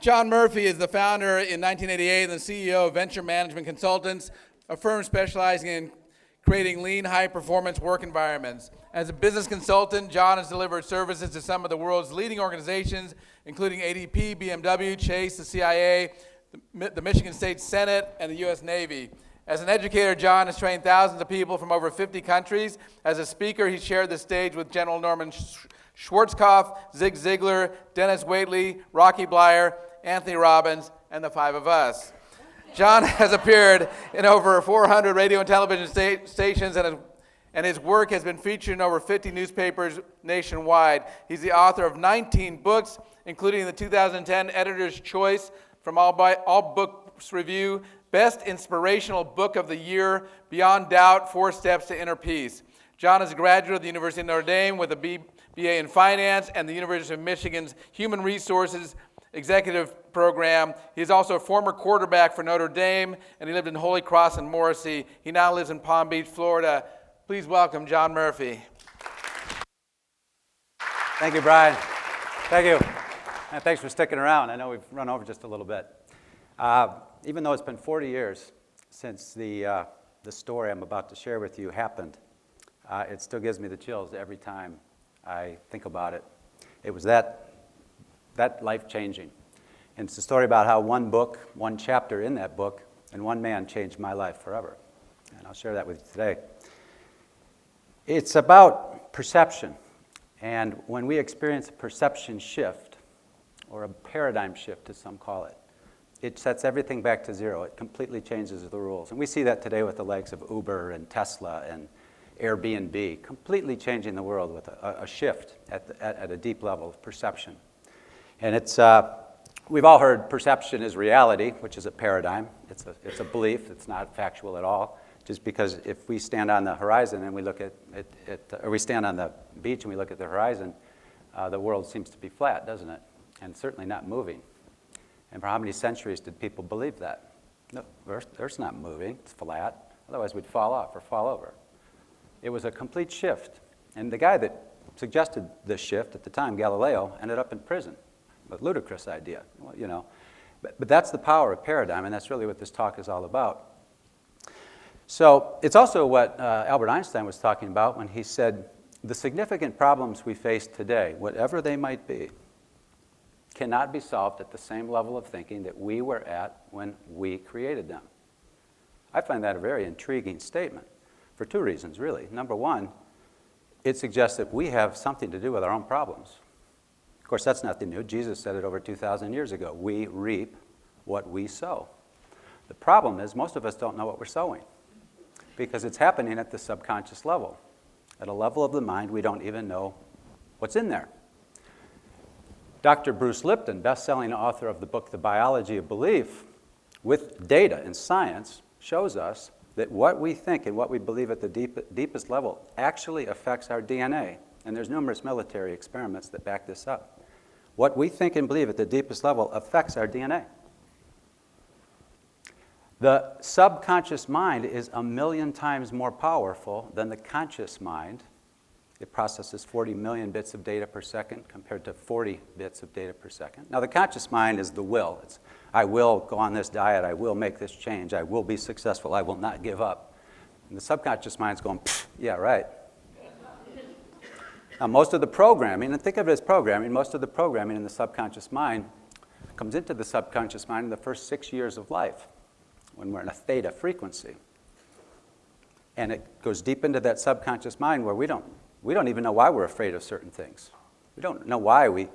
John Murphy is the founder in 1988 and the CEO of Venture Management Consultants, a firm specializing in creating lean, high-performance work environments. As a business consultant, John has delivered services to some of the world's leading organizations, including ADP, BMW, Chase, the CIA, the Michigan State Senate, and the U.S. Navy. As an educator, John has trained thousands of people from over 50 countries. As a speaker, he shared the stage with General Norman Schwarzkopf, Zig Ziglar, Dennis Waitley, Rocky Bleier, Anthony Robbins, and the five of us. John has appeared in over 400 radio and television stations, and his work has been featured in over 50 newspapers nationwide. He's the author of 19 books, including the 2010 Editor's Choice from All Books Review, Best Inspirational Book of the Year, Beyond Doubt, 4 Steps to Inner Peace. John is a graduate of the University of Notre Dame with a BA in Finance and the University of Michigan's Human Resources Executive Program. He is also a former quarterback for Notre Dame, and he lived in Holy Cross and Morrissey. He now lives in Palm Beach, Florida. Please welcome John Murphy. Thank you, Brian. Thank you. And thanks for sticking around. I know we've run over just a little bit. Even though it's been 40 years since the story I'm about to share with you happened, it still gives me the chills every time I think about it. It was that life-changing. And it's a story about how one book, one chapter in that book, and one man changed my life forever. And I'll share that with you today. It's about perception. And when we experience a perception shift, or a paradigm shift as some call it, it sets everything back to zero. It completely changes the rules. And we see that today with the likes of Uber and Tesla and Airbnb, completely changing the world with a shift at a deep level of perception. And we've all heard perception is reality, which is a paradigm. It's a belief. It's not factual at all. Just because if we stand on the horizon and we look or we stand on the beach and we look at the horizon, the world seems to be flat, doesn't it? And certainly not moving. And for how many centuries did people believe that? No, Earth's not moving. It's flat. Otherwise, we'd fall off or fall over. It was a complete shift. And the guy that suggested this shift at the time, Galileo, ended up in prison. A ludicrous idea, you know. But that's the power of paradigm, and that's really what this talk is all about. So it's also what Albert Einstein was talking about when he said, the significant problems we face today, whatever they might be, cannot be solved at the same level of thinking that we were at when we created them. I find that a very intriguing statement for 2 reasons, really. Number one, it suggests that we have something to do with our own problems. Of course, that's nothing new. Jesus said it over 2,000 years ago. We reap what we sow. The problem is most of us don't know what we're sowing because it's happening at the subconscious level. At a level of the mind, we don't even know what's in there. Dr. Bruce Lipton, best-selling author of the book The Biology of Belief, with data and science, shows us that what we think and what we believe at the deepest level actually affects our DNA. And there's numerous military experiments that back this up. What we think and believe at the deepest level affects our DNA. The subconscious mind is 1,000,000 times more powerful than the conscious mind. It processes 40 million bits of data per second compared to 40 bits of data per second. Now, the conscious mind is the will. It's, I will go on this diet. I will make this change. I will be successful. I will not give up. And the subconscious mind's going, yeah, right. Now, most of the programming, and think of it as programming, most of the programming in the subconscious mind comes into the subconscious mind in the first 6 years of life when we're in a theta frequency. And it goes deep into that subconscious mind where we don't even know why we're afraid of certain things. We don't know why we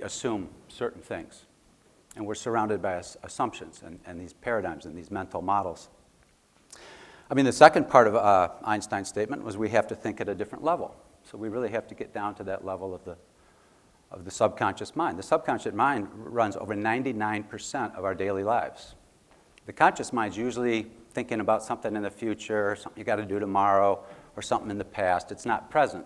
assume certain things. And we're surrounded by assumptions and these paradigms and these mental models. I mean, the second part of Einstein's statement was we have to think at a different level. So we really have to get down to that level of the subconscious mind. The subconscious mind runs over 99% of our daily lives. The conscious mind's usually thinking about something in the future, something you got to do tomorrow, or something in the past. It's not present.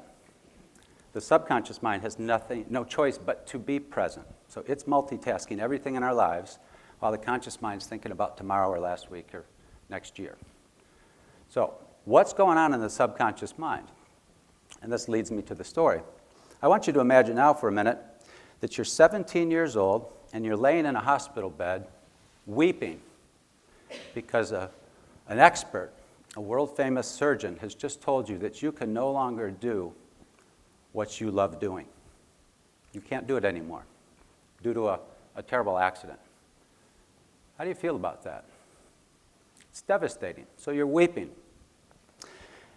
The subconscious mind has no choice but to be present. So it's multitasking everything in our lives while the conscious mind's thinking about tomorrow or last week or next year. So what's going on in the subconscious mind? And this leads me to the story. I want you to imagine now for a minute that you're 17 years old and you're laying in a hospital bed weeping because an expert, a world-famous surgeon, has just told you that you can no longer do what you love doing. You can't do it anymore due to a terrible accident. How do you feel about that? It's devastating. So you're weeping.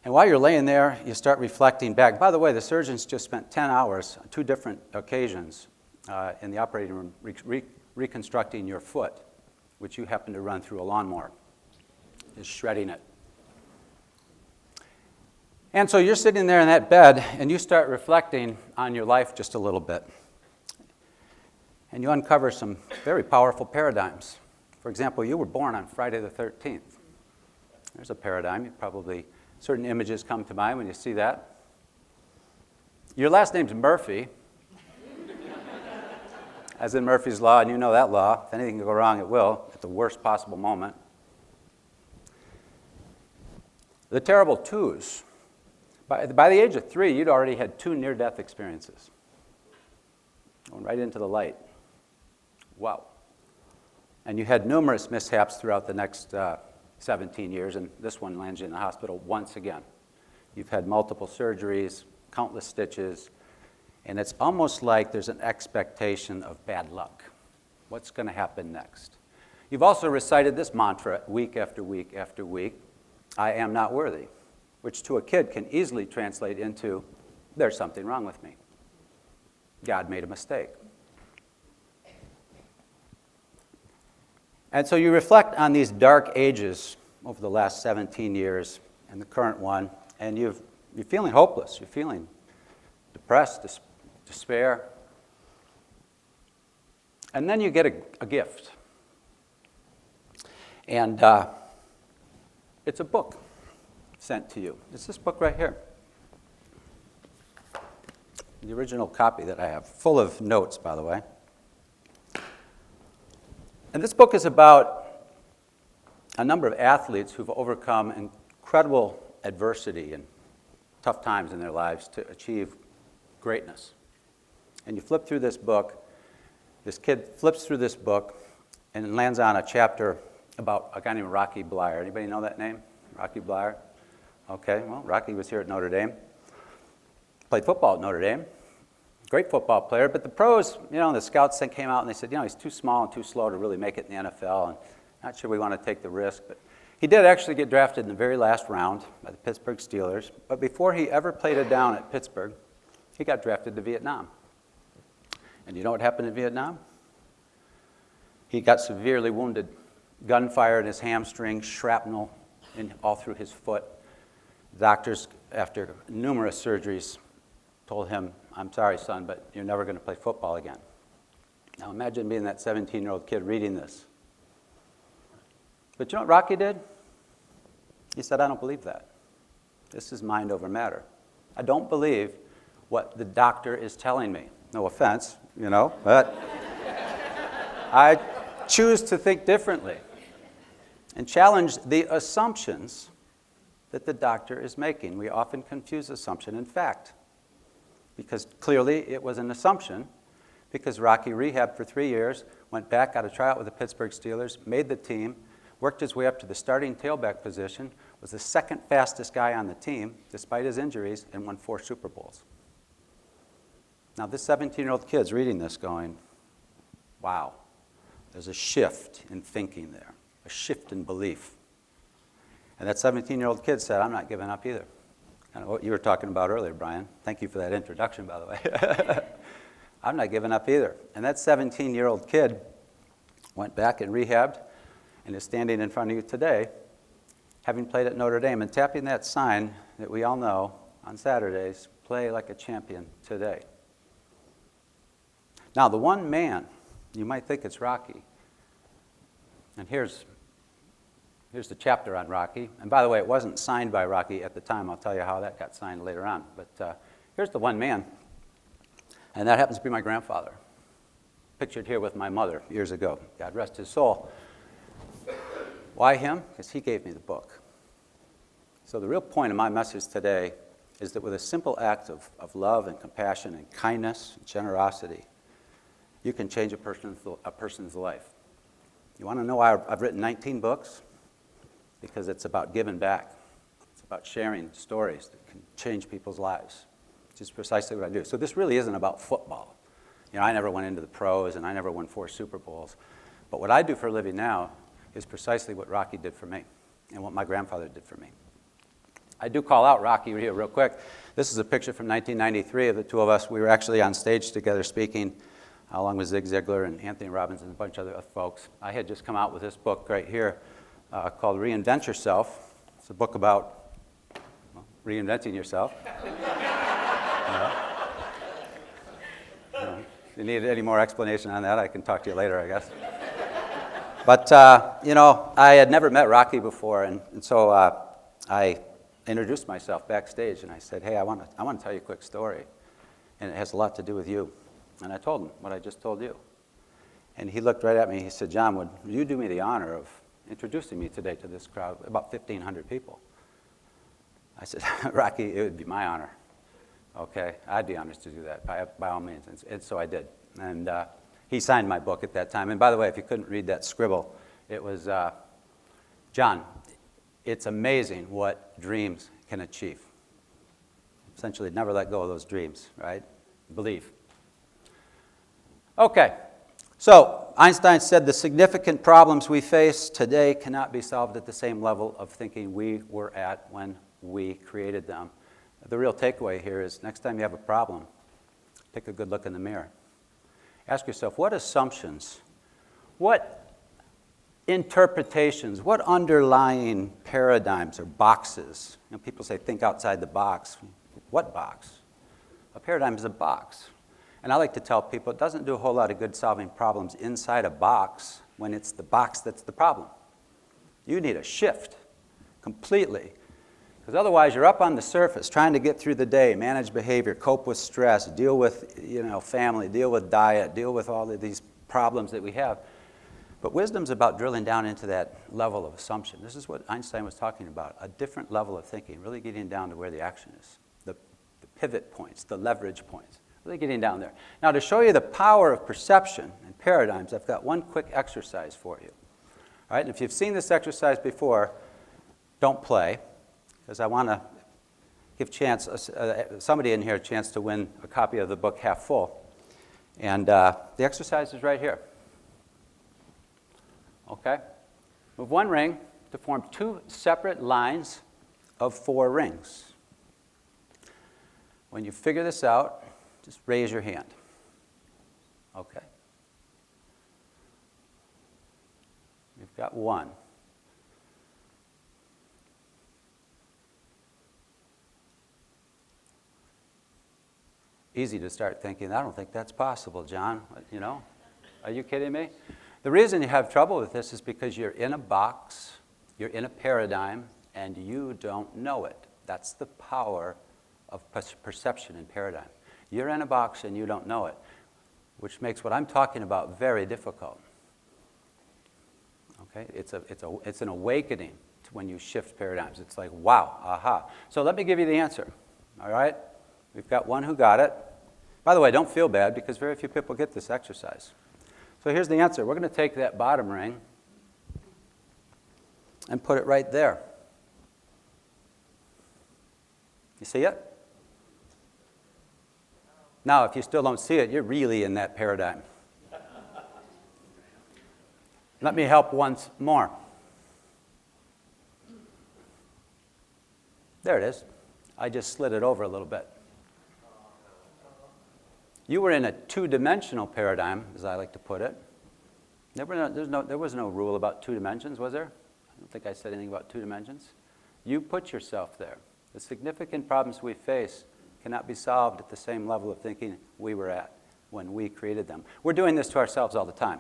And while you're laying there, you start reflecting back. By the way, the surgeons just spent 10 hours on 2 different occasions in the operating room reconstructing your foot, which you happen to run through a lawnmower, just shredding it. And so you're sitting there in that bed, and you start reflecting on your life just a little bit. And you uncover some very powerful paradigms. For example, you were born on Friday the 13th. There's a paradigm. You probably, certain images come to mind when you see that. Your last name's Murphy, as in Murphy's Law, and you know that law. If anything can go wrong, it will, at the worst possible moment. The terrible twos. By the age of 3, you'd already had 2 near-death experiences. Going right into the light. Wow. And you had numerous mishaps throughout the next 17 years, and this one lands you in the hospital once again. You've had multiple surgeries, countless stitches, and it's almost like there's an expectation of bad luck. What's going to happen next? You've also recited this mantra week after week after week, I am not worthy, which to a kid can easily translate into, there's something wrong with me. God made a mistake. And so you reflect on these dark ages over the last 17 years and the current one, and you're feeling hopeless. You're feeling depressed, despair. And then you get a gift. And it's a book sent to you. It's this book right here. The original copy that I have, full of notes, by the way. And this book is about a number of athletes who've overcome incredible adversity and tough times in their lives to achieve greatness. And you flip through this book, this kid flips through this book and lands on a chapter about a guy named Rocky Bleier. Anybody know that name? Rocky Bleier? Okay, well, Rocky was here at Notre Dame. Played football at Notre Dame. Great football player, but the pros, the scouts came out and they said, he's too small and too slow to really make it in the NFL, and not sure we want to take the risk. But he did actually get drafted in the very last round by the Pittsburgh Steelers. But before he ever played a down at Pittsburgh, he got drafted to Vietnam. And you know what happened in Vietnam? He got severely wounded. Gunfire in his hamstring, shrapnel all through his foot. Doctors, after numerous surgeries, told him, I'm sorry, son, but you're never going to play football again. Now imagine being that 17-year-old kid reading this. But you know what Rocky did? He said, I don't believe that. This is mind over matter. I don't believe what the doctor is telling me. No offense, but I choose to think differently and challenge the assumptions that the doctor is making. We often confuse assumption and fact, because clearly it was an assumption, because Rocky rehabbed for 3 years, went back, got a tryout with the Pittsburgh Steelers, made the team, worked his way up to the starting tailback position, was the second fastest guy on the team, despite his injuries, and won 4 Super Bowls. Now this 17-year-old kid's reading this going, wow, there's a shift in thinking there, a shift in belief. And that 17-year-old kid said, I'm not giving up either. Kind of what you were talking about earlier, Brian. Thank you for that introduction, by the way. I'm not giving up either. And that 17-year-old kid went back and rehabbed and is standing in front of you today, having played at Notre Dame and tapping that sign that we all know on Saturdays, play like a champion today. Now, the one man, you might think it's Rocky. And here's the chapter on Rocky. And by the way, it wasn't signed by Rocky at the time. I'll tell you how that got signed later on. But here's the one man. And that happens to be my grandfather. Pictured here with my mother years ago. God rest his soul. Why him? Because he gave me the book. So the real point of my message today is that with a simple act of love and compassion and kindness and generosity, you can change a person's life. You want to know why I've written 19 books? Because it's about giving back. It's about sharing stories that can change people's lives, which is precisely what I do. So this really isn't about football. I never went into the pros, and I never won 4 Super Bowls. But what I do for a living now is precisely what Rocky did for me and what my grandfather did for me. I do call out Rocky here real quick. This is a picture from 1993 of the two of us. We were actually on stage together speaking, along with Zig Ziglar and Anthony Robbins and a bunch of other folks. I had just come out with this book right here called Reinvent Yourself. It's a book about reinventing yourself. If you need any more explanation on that, I can talk to you later, I guess. But, I had never met Rocky before, and so I introduced myself backstage, and I said, hey, I want to tell you a quick story, and it has a lot to do with you. And I told him what I just told you. And he looked right at me, he said, John, would you do me the honor of introducing me today to this crowd, about 1,500 people? I said, Rocky, it would be my honor. Okay, I'd be honored to do that, by all means. And so I did. And he signed my book at that time. And by the way, if you couldn't read that scribble, it was, John, it's amazing what dreams can achieve. Essentially, never let go of those dreams, right? Believe. Okay, so Einstein said the significant problems we face today cannot be solved at the same level of thinking we were at when we created them. The real takeaway here is next time you have a problem, take a good look in the mirror. Ask yourself, what assumptions, what interpretations, what underlying paradigms or boxes? People say think outside the box. What box? A paradigm is a box. And I like to tell people it doesn't do a whole lot of good solving problems inside a box when it's the box that's the problem. You need a shift completely. Because otherwise you're up on the surface trying to get through the day, manage behavior, cope with stress, deal with family, deal with diet, deal with all of these problems that we have. But wisdom's about drilling down into that level of assumption. This is what Einstein was talking about, a different level of thinking, really getting down to where the action is, the pivot points, the leverage points, really getting down there. Now, to show you the power of perception and paradigms, I've got one quick exercise for you. All right, and if you've seen this exercise before, don't play, because I want to give somebody in here a chance to win a copy of the book Half Full. And the exercise is right here. Okay? Move one ring to form 2 separate lines of 4 rings. When you figure this out, just raise your hand. Okay? You've got 1. Easy to start thinking, I don't think that's possible, John. Are you kidding me? The reason you have trouble with this is because you're in a box, you're in a paradigm, and you don't know it. That's the power of perception and paradigm. You're in a box and you don't know it, which makes what I'm talking about very difficult. Okay? It's an awakening to when you shift paradigms. It's like, wow, aha. So let me give you the answer, all right? We've got 1 who got it. By the way, don't feel bad because very few people get this exercise. So here's the answer. We're going to take that bottom ring and put it right there. You see it? Now, if you still don't see it, you're really in that paradigm. Let me help once more. There it is. I just slid it over a little bit. You were in a 2-dimensional paradigm, as I like to put it. There was no rule about 2 dimensions, was there? I don't think I said anything about 2 dimensions. You put yourself there. The significant problems we face cannot be solved at the same level of thinking we were at when we created them. We're doing this to ourselves all the time.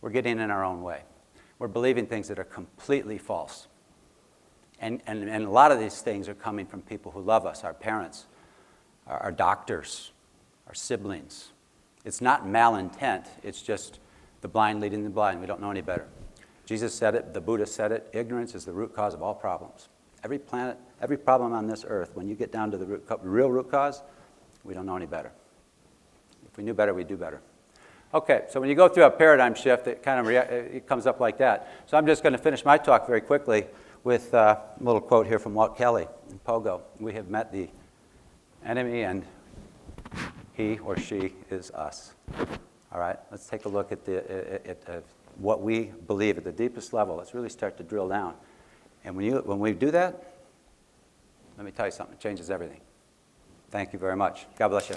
We're getting in our own way. We're believing things that are completely false. And a lot of these things are coming from people who love us, our parents, our doctors, our siblings. It's not malintent. It's just the blind leading the blind. We don't know any better. Jesus said it. The Buddha said it. Ignorance is the root cause of all problems. Every problem on this earth, when you get down to the real root cause, we don't know any better. If we knew better, we'd do better. Okay, so when you go through a paradigm shift, it kind of it comes up like that. So I'm just going to finish my talk very quickly with a little quote here from Walt Kelly in Pogo. We have met the enemy, and he or she is us. All right, let's take a look at what we believe at the deepest level. Let's really start to drill down. And when we do that, let me tell you something, it changes everything. Thank you very much. God bless you.